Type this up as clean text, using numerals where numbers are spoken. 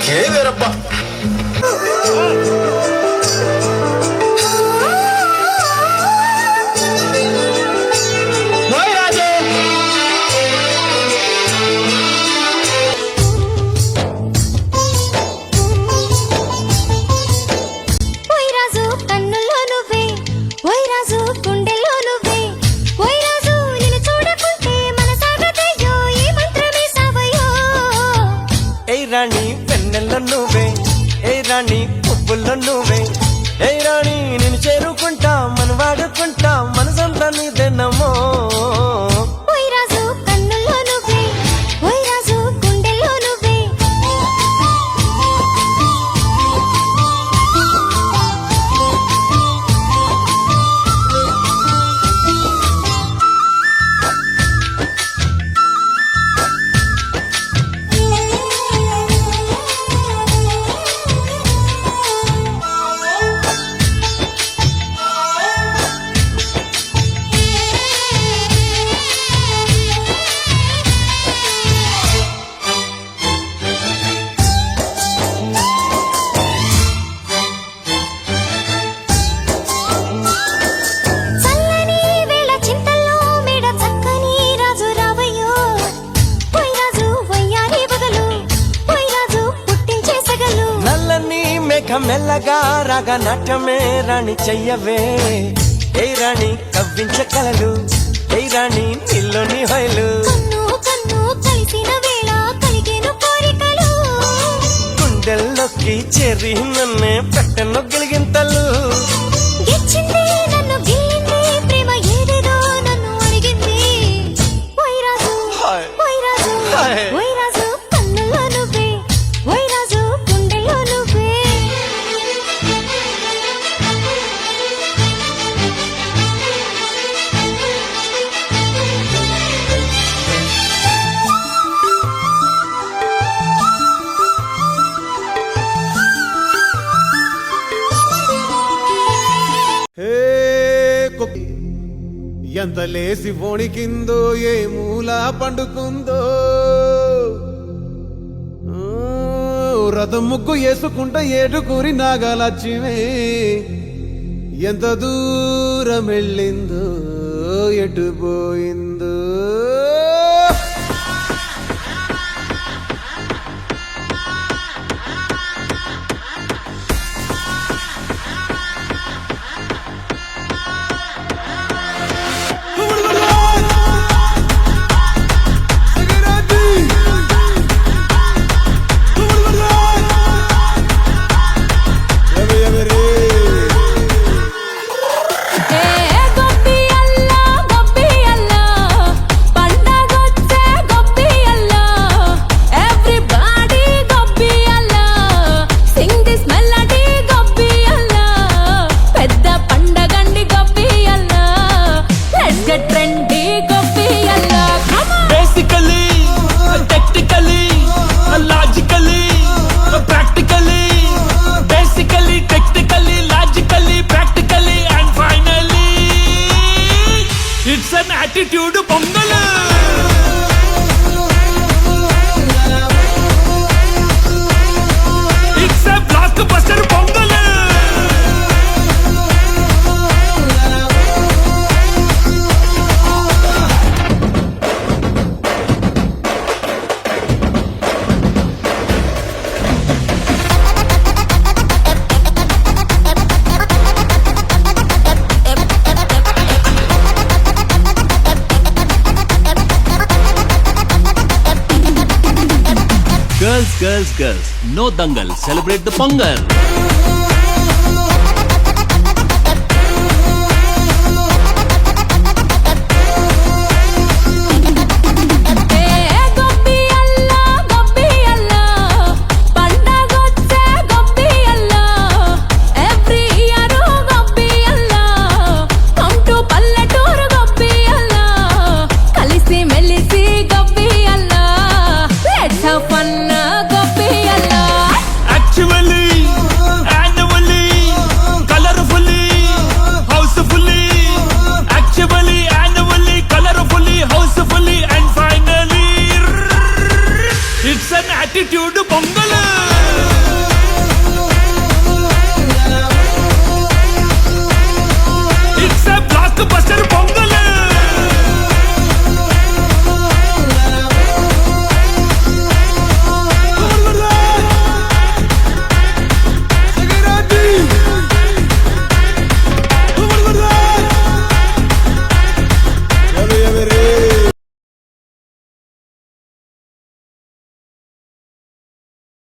కిక్కే వేరబ్బా. రాణి పెన్నెల్లో నువ్వే, ఏ రాణి పువ్వుల్లో నువ్వే, ఏ రాణి నేను చేరుకుంటా, మన వాడుకుంటా, మనసంతా నీదేనమ్మో. మెల్లగా రాగా నాట్యమే రాణి చెయ్యవే, ఏ రాణి కవ్వించ కలలు, ఏ రాణి నీలోని హొయలు, గుండెల్లోకి చేరి నన్నే పెట్టను గిలిగింతలు. ఎంత లేసి వణికిందో, ఏ మూల పండుకుందో, రథం ముగ్గు వేసుకుంటా ఏడుకూరి నాగలక్ష్మి ఎంత దూరం వెళ్ళిందో, ఎటు పోయిందో. attitude pongal. It's a blockbuster pongal. Girls, no dangal. Celebrate the Pongal.